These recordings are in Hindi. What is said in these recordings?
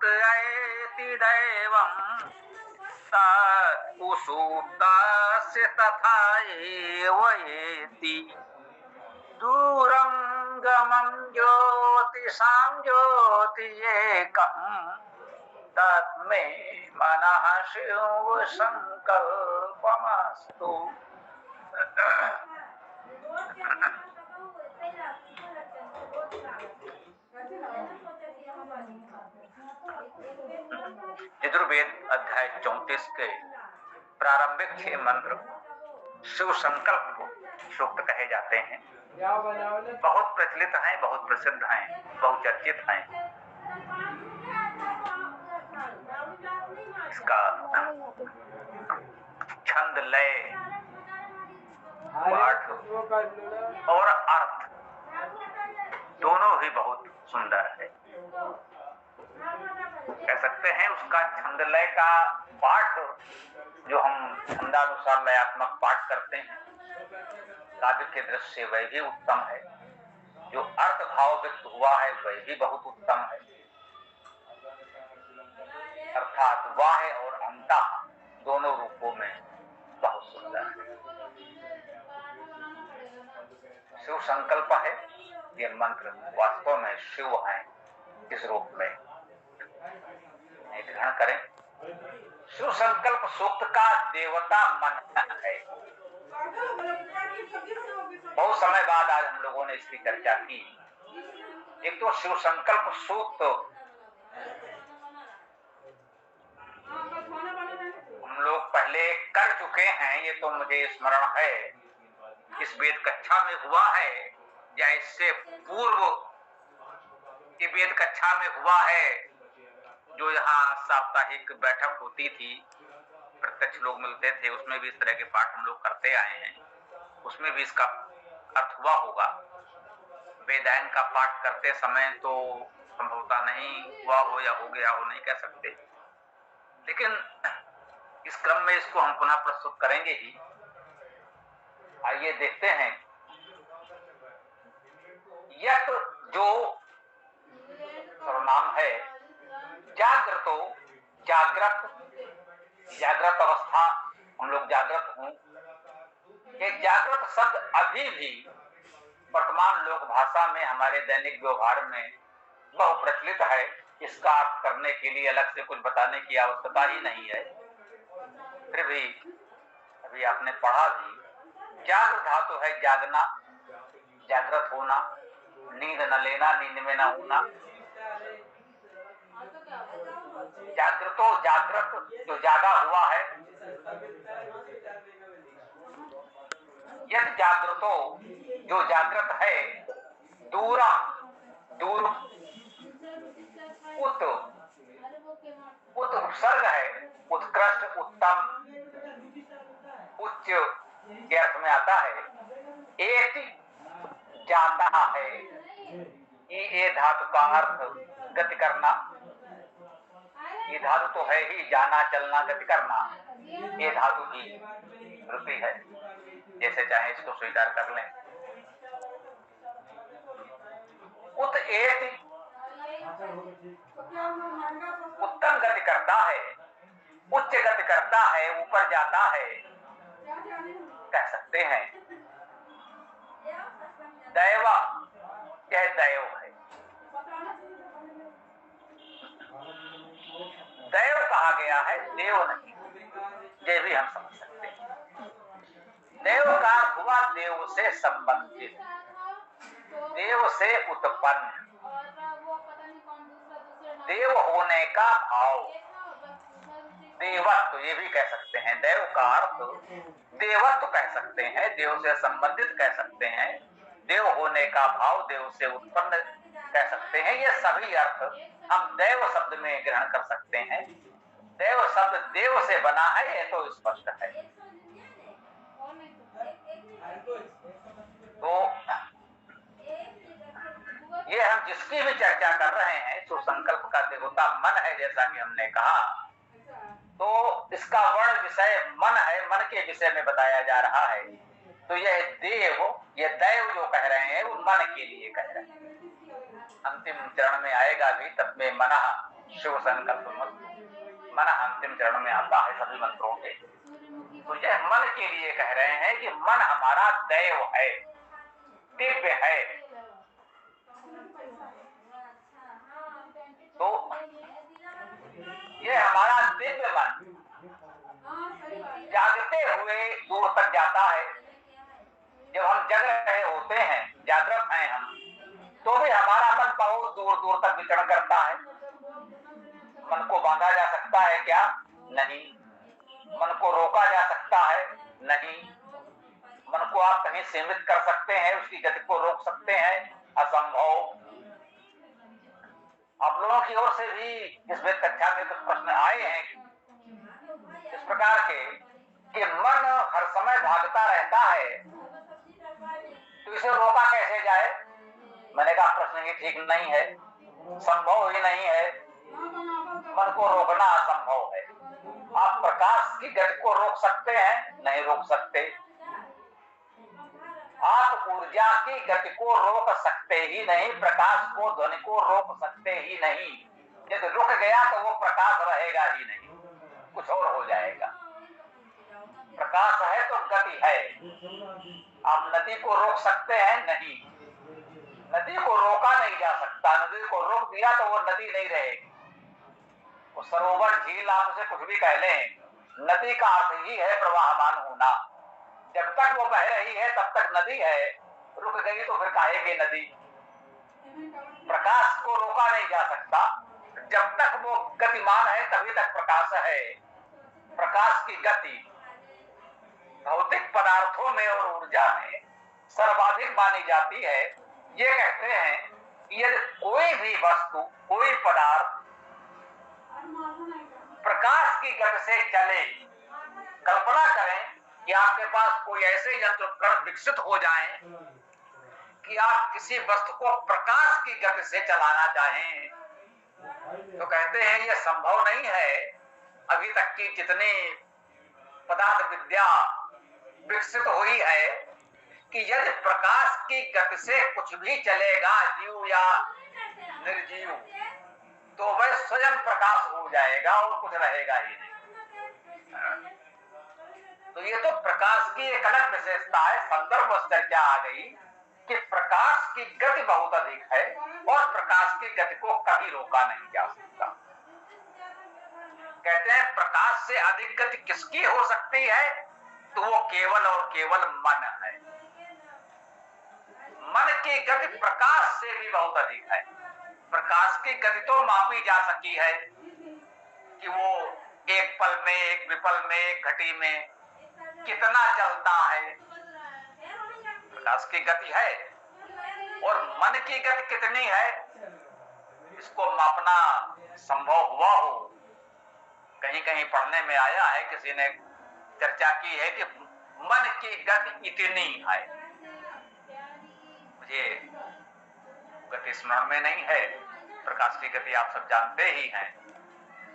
ऐति दैवम् सुप्तस्य तथा एव एति दूरं गमं ज्योतिषां ज्योति एकम् तस्मै मनः शिव संकल्पमस्तु। यजुर्वेद अध्याय 34 के प्रारंभिक 6 मंत्र शिव संकल्प सूक्त कहे जाते हैं। बहुत प्रचलित हैं, बहुत प्रसिद्ध हैं, बहुचर्चित हैं। इसका छंद, लय, पाठ और अर्थ दोनों ही बहुत सुंदर है। कह सकते हैं उसका छंद लय का पाठ जो हम छंदानुसार लयात्मक पाठ करते हैं काव्य के दृष्टि से वह भी उत्तम है। जो अर्थ भाव व्यक्त हुआ है वह भी बहुत उत्तम है। अर्थात वाह और अंता दोनों रूपों में बहुत सुंदर है। शिव संकल्प है ये मंत्र, वास्तव में शिव है इस रूप में ग्रहण करें। शिव संकल्प सूक्त का देवता मन है। बहुत समय बाद आज हम लोगों ने इसकी चर्चा की। एक तो शिव संकल्प सूक्त हम लोग पहले कर चुके हैं, ये तो मुझे स्मरण है। इस वेद कक्षा में हुआ है या इससे पूर्व ये वेद कक्षा में हुआ है, जो यहाँ साप्ताहिक बैठक होती थी, प्रत्यक्ष लोग मिलते थे, उसमें भी इस तरह के पाठ हम लोग करते आए हैं। उसमें भी इसका अर्थ हुआ होगा। वेदायन का पाठ करते समय तो संभवतः नहीं हुआ हो या हो गया हो, नहीं कह सकते, लेकिन इस क्रम में इसको हम पुनः प्रस्तुत करेंगे ही। आइए देखते हैं। यह जो सर्वनाम है जागृतो, जागृत अवस्था, हम लोग जागृत हूं। ये जागृत शब्द अभी भी वर्तमान लोक भाषा में हमारे दैनिक व्यवहार में बहु प्रचलित है। इसका अर्थ करने के लिए अलग से कुछ बताने की आवश्यकता ही नहीं है। फिर भी अभी आपने पढ़ा भी, जागृत धातु है जागना, जागृत होना, नींद न लेना, नींद में न होना। जागृतो, जागृत जो जागा हुआ है। यह जागृतो जो जागृत है, दूरा दूर, उत उपसर्ग है, उत्कृष्ट, उत्तम, उच्च के अर्थ में आता है। एक जाता है, ये धातु का अर्थ गति करना। ये धातु तो है ही, जाना, चलना, गति करना। ये धातु की वृत्ति है, जैसे चाहे इसको स्वीकार कर लें। उत एति उत्तम गति करता है, उच्च गति करता है, ऊपर जाता है, कह सकते हैं। दैव, यह दैव है। दैव कहा गया है, देव नहीं। ये भी हम समझ सकते हैं। देव का हुआ देव से संबंधित, देव से उत्पन्न, देव होने का भाव, देवत्व ये भी कह सकते हैं। देव का अर्थ देवत्व कह सकते हैं, देव से संबंधित कह सकते हैं, देव होने का भाव, देव से उत्पन्न कह सकते हैं। ये सभी अर्थ हम देव शब्द में ग्रहण कर सकते हैं। देव शब्द देव से बना है, ये तो स्पष्ट है। तो ये हम जिसकी भी चर्चा कर रहे हैं, तो संकल्प का देवता मन है, जैसा कि हमने कहा। तो इसका वर्ण विषय मन है, मन के विषय में बताया जा रहा है। तो यह देव, यह दैव जो कह रहे हैं, वो मन के लिए कह रहे हैं। अंतिम चरण में आएगा भी, तब में मनः शिव संकल्प मन अंतिम चरण में आता है सभी मंत्रों के। तो यह मन के लिए कह रहे हैं कि मन हमारा दैव है, दिव्य है। तो यह हमारा दिव्य मन जागते हुए दूर तक जाता है। जब हम जग रहे होते हैं, जागृत हैं हम, तो भी हमारा मन बहुत दूर दूर तक विचरण करता है। मन को बांधा जा सकता है क्या? नहीं। मन को रोका जा सकता है? नहीं। मन को आप कहीं सीमित कर सकते हैं, उसकी गति को रोक सकते हैं? असंभव। आप लोगों की ओर से भी इस वेद कक्षा में कुछ प्रश्न आए हैं इस प्रकार के कि मन हर समय भागता रहता है, तो इसे रोका कैसे जाए? मैंने कहा प्रश्न ही ठीक नहीं है, संभव ही नहीं है। मन को रोकना असंभव है। आप प्रकाश की गति को रोक सकते हैं? नहीं रोक सकते। आप ऊर्जा की गति को रोक सकते ही नहीं, प्रकाश को, ध्वनि को रोक सकते ही नहीं। यदि रुक गया तो वो प्रकाश रहेगा ही नहीं, कुछ और हो जाएगा। प्रकाश है तो गति है। आप नदी को रोक सकते हैं? नहीं। नदी को रोका नहीं जा सकता। नदी को रोक दिया तो वो नदी नहीं रहेगी। वो सरोवर, झील, आप उसे कुछ भी कह लें, नदी का अर्थ ही है प्रवाहमान होना। जब तक वो बह रही है तब तक नदी है, रुक गई तो फिर काहे की नदी? प्रकाश को रोका नहीं जा सकता। जब तक वो गतिमान है तभी तक प्रकाश है। प्रकाश की गति भौतिक पदार्थों में और ऊर्जा में सर्वाधिक मानी जाती है। ये कहते हैं कि यदि कोई भी वस्तु, कोई पदार्थ प्रकाश की गति से चले, कल्पना करें कि आपके पास कोई ऐसे यंत्र उपकरण विकसित हो जाएं कि आप किसी वस्तु को प्रकाश की गति से चलाना चाहें, तो कहते हैं यह संभव नहीं है। अभी तक की जितनी पदार्थ विद्या विकसित हुई है कि यदि प्रकाश की गति से कुछ भी चलेगा, जीव या निर्जीव, तो वह स्वयं प्रकाश हो जाएगा और कुछ रहेगा ही नहीं। तो ये तो प्रकाश की एक अलग विशेषता है। संदर्भ चर्चा आ गई कि प्रकाश की गति बहुत अधिक है और प्रकाश की गति को कभी रोका नहीं जा सकता। कहते हैं प्रकाश से अधिक गति किसकी हो सकती है? तो वो केवल और केवल मन है। मन की गति प्रकाश से भी बहुत अधिक है। प्रकाश की गति तो मापी जा सकी है कि वो एक पल में, एक विपल में, एक घटी में कितना चलता है। प्रकाश की गति है। और मन की गति कितनी है, इसको मापना संभव हुआ हो? कहीं कहीं पढ़ने में आया है, किसी ने चर्चा की है कि मन की गति इतनी है। मुझे गति स्मरण में नहीं है। प्रकाश की गति आप सब जानते ही हैं,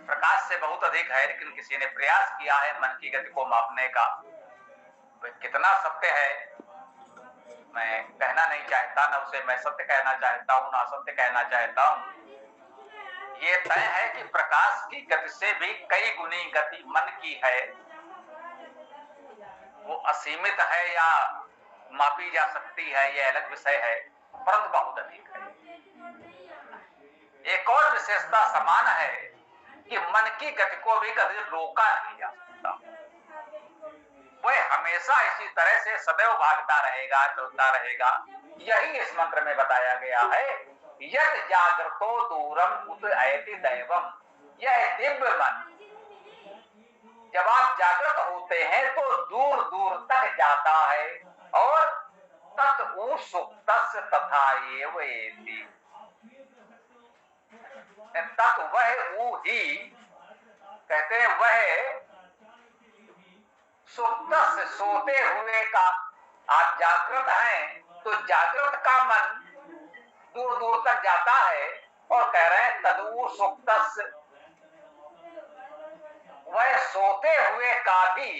प्रकाश से बहुत अधिक है, लेकिन किसी ने प्रयास किया है मन की गति को मापने का। वह कितना सत्य है मैं कहना नहीं चाहता, न उसे मैं सत्य कहना चाहता हूं, न असत्य कहना चाहता हूं। ये तय है कि प्रकाश की गति से भी कई गुनी गति मन की है। वो असीमित है या मापी जा सकती है, यह अलग विषय है, परंतु बहुत अधिक है। एक और विशेषता समान है कि मन की गति को भी कभी रोका नहीं जा सकता। वह हमेशा इसी तरह से सदैव भागता रहेगा, चलता रहेगा। यही इस मंत्र में बताया गया है, यत् जागृतो दूरम उत ऐति दैवम। यह दिव्य मन जब आप जागृत होते हैं तो दूर दूर तक जाता है और तत् उ सुप्तस्य तथा एव एति। तत् वह ऊ ही, कहते हैं वह सुप्त सोते हुए का। आप जागृत हैं तो जागृत का मन दूर दूर तक जाता है और कह रहे हैं तदु सुप्तस्य, वह सोते हुए का भी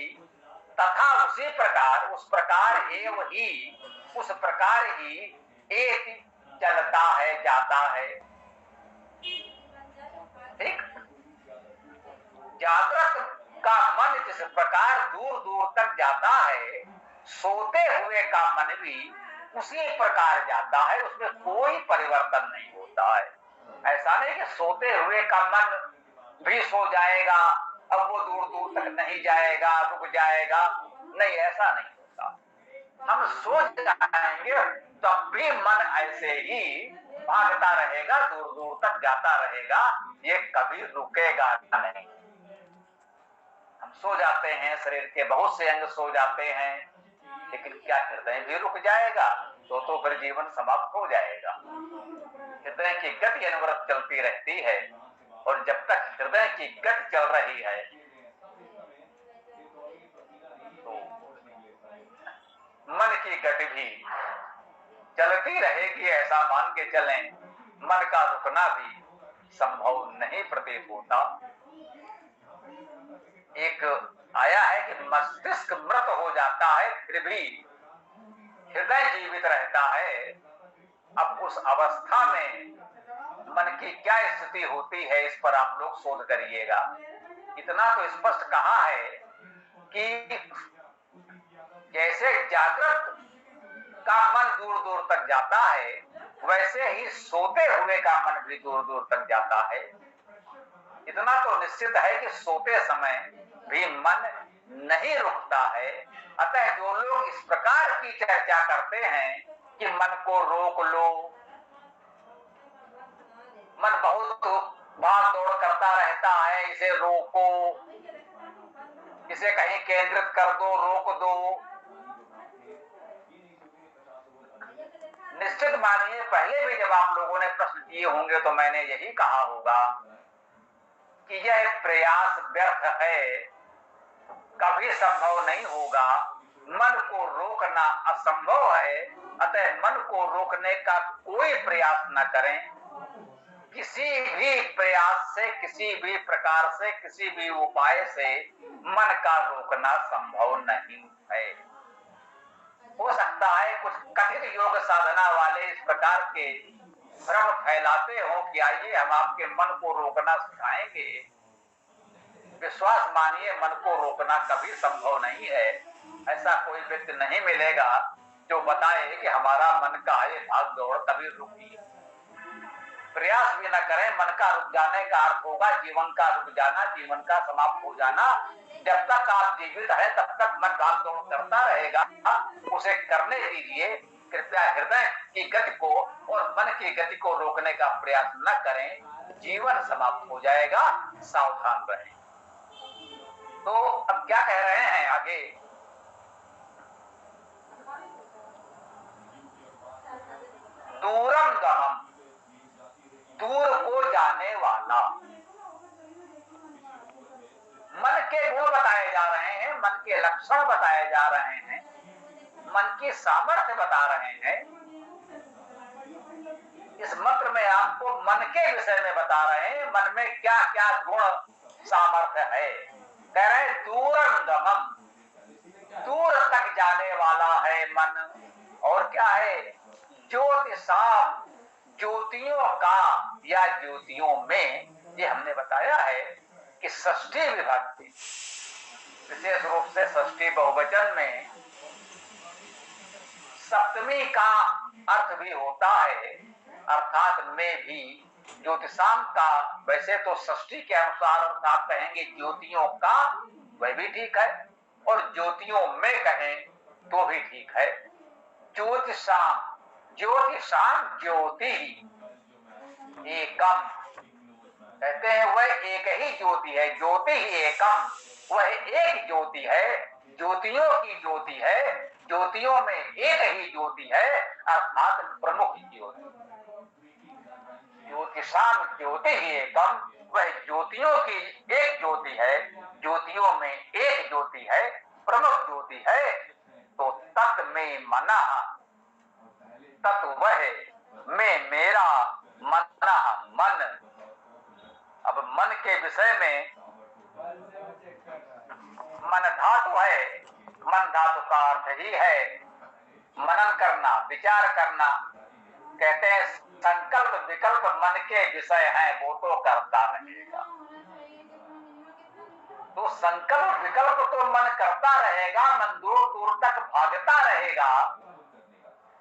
तथा उसी प्रकार, उस प्रकार एव ही, उस प्रकार ही एक चलता है, जाता है। ठीक, जाता है, सोते हुए का मन भी उसी प्रकार जाता है, उसमें कोई परिवर्तन नहीं होता है। ऐसा नहीं कि सोते हुए का मन भी सो जाएगा, अब वो दूर दूर तक नहीं जाएगा, रुक जाएगा, नहीं, ऐसा नहीं होता। हम सो जाएंगे तब भी मन ऐसे ही भागता रहेगा, दूर दूर तक जाता रहेगा, ये कभी रुकेगा नहीं। हम सो जाते हैं, शरीर के बहुत से अंग सो जाते हैं, लेकिन क्या हृदय भी रुक जाएगा? तो फिर जीवन समाप्त हो जाएगा। हृदय की गति अनवरत चलती रहती है, और जब तक हृदय की गति चल रही है तो मन की गति भी चलती रहेगी, ऐसा मान के चलें। मन का रुकना भी संभव नहीं प्रतीत होता। एक आया है कि मस्तिष्क मृत हो जाता है, फिर भी हृदय जीवित रहता है। अब उस अवस्था में मन की क्या स्थिति होती है, इस पर आप लोग शोध करिएगा। इतना तो स्पष्ट कहा है कि जैसे जागृत का मन दूर दूर तक जाता है, वैसे ही सोते हुए का मन भी दूर दूर तक जाता है। इतना तो निश्चित है कि सोते समय भी मन नहीं रुकता है। अतः जो लोग इस प्रकार की चर्चा करते हैं कि मन को रोक लो, मन बहुत भाग दौड़ करता रहता है, इसे रोको, इसे कहीं केंद्रित कर दो, रोक दो, निश्चित मानिए पहले भी जब आप लोगों ने प्रश्न किए होंगे तो मैंने यही कहा होगा कि यह प्रयास व्यर्थ है, कभी संभव नहीं होगा। मन को रोकना असंभव है, अतः मन को रोकने का कोई प्रयास न करें। किसी भी प्रयास से, किसी भी प्रकार से, किसी भी उपाय से मन का रोकना संभव नहीं है। हो सकता है कुछ कठिन योग साधना वाले इस प्रकार के भ्रम फैलाते हो कि आइए हम आपके मन को रोकना सिखाएंगे। विश्वास मानिए, मन को रोकना कभी संभव नहीं है। ऐसा कोई व्यक्ति नहीं मिलेगा जो बताए कि हमारा मन का ये भाग दौड़ कभी रुकी। प्रयास भी न करें, मन का रुक जाने का अर्थ होगा जीवन का रुक जाना, जीवन का समाप्त हो जाना। जब तक आप जीवित हैं तब तक मन भाग दौड़ करता रहेगा, उसे करने दीजिए। कृपया हृदय की गति को और मन की गति को रोकने का प्रयास न करें, जीवन समाप्त हो जाएगा, सावधान रहें। तो अब क्या कह रहे हैं आगे? दूरम गमम, दूर को जाने वाला। मन के गुण बताए जा रहे हैं, मन के लक्षण बताए जा रहे हैं, मन की सामर्थ्य बता रहे हैं। इस मंत्र में आपको मन के विषय में बता रहे हैं, मन में क्या क्या गुण सामर्थ्य है। कह रहे हैं दूरंगमम, दूर तक जाने वाला है मन। और क्या है? ज्योतिषाम, ज्योतियों का या ज्योतियों में। ये हमने बताया है कि षष्ठी विभक्ति, विशेष रूप से षष्ठी बहुवचन में सप्तमी का अर्थ भी होता है, अर्थात में भी ज्योतिषाम का। वैसे तो षष्ठी के अनुसार आप कहेंगे ज्योतियों का, वह भी ठीक है, और ज्योतियों में कहें तो भी ठीक है। ज्योतिषाम, ज्योतिषाम ज्योति एकम, कहते हैं वह एक ही ज्योति है। ज्योति ही एकम, वह एक ज्योति है, ज्योतियों की ज्योति है, ज्योतियों में एक ही ज्योति है, अर्थात प्रमुख ज्योति। ज्योतिषाम ज्योति ही एकम, वह ज्योतियों की एक ज्योति है, ज्योतियों में एक ज्योति है, प्रमुख ज्योति है। तो तत् में मना, तत् वह में मेरा, मना मन। अब मन के विषय में मन धातु है, मन धातु का अर्थ ही है मनन करना, विचार करना। कहते हैं संकल्प विकल्प मन के विषय हैं, वो तो करता रहेगा। तो संकल्प विकल्प तो मन करता रहेगा, मन दूर दूर तक भागता रहेगा,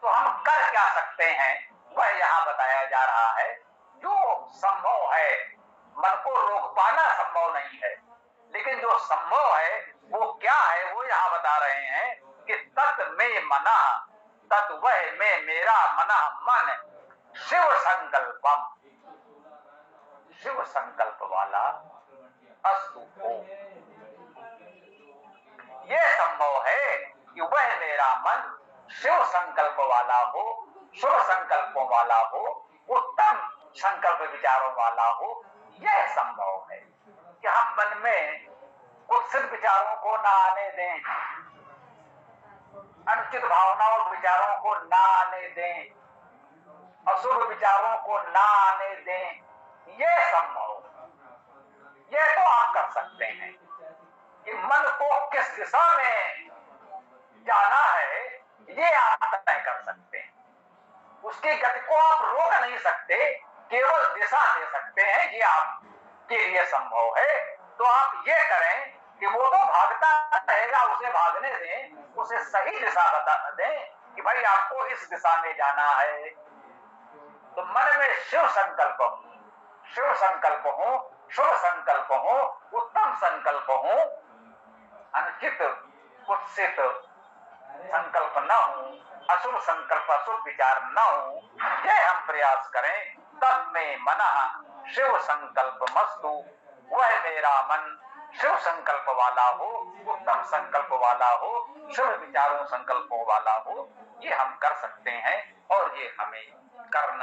तो हम कर क्या सकते हैं वह यहां बताया जा रहा है। जो संभव है, मन को रोक पाना संभव नहीं है, लेकिन जो संभव है वो क्या है वो यहां बता रहे हैं कि तत् में मना, तत् वह में मेरा मना मन शिव संकल्पम, शिव संकल्प वाला अस्तु हो। यह संभव है कि वह मेरा मन शिव संकल्प वाला हो, शुभ संकल्पों वाला हो, उत्तम संकल्प विचारों वाला हो। यह संभव है कि हम मन में कुत्सित विचारों को ना आने दें, अनुचित भावनाओं विचारों को ना आने दें, अशुभ विचारों को ना आने दें। यह संभव, यह तो आप कर सकते हैं कि मन को किस दिशा में जाना है ये आप तय कर सकते हैं। उसकी गति को आप रोक नहीं सकते, केवल दिशा दे सकते हैं। ये आपके लिए संभव है। तो आप ये करें कि वो तो भागता रहेगा, उसे भागने दें, उसे सही दिशा बता दें कि भाई आपको इस दिशा में जाना है। तो मन में शिव संकल्प हो, शिव संकल्प हो, शुभ संकल्प हो, उत्तम संकल्प हो, अनुचित कुत्सित संकल्प न हो, अशुभ संकल्प अशुभ विचार न हो। यह हम प्रयास करें। तन्मे मनः शिव संकल्प मस्तु, वह मेरा मन शिव संकल्प वाला हो, उत्तम संकल्प वाला हो, शुभ विचारों संकल्पों वाला हो। ये हम कर सकते हैं और ये हमें करना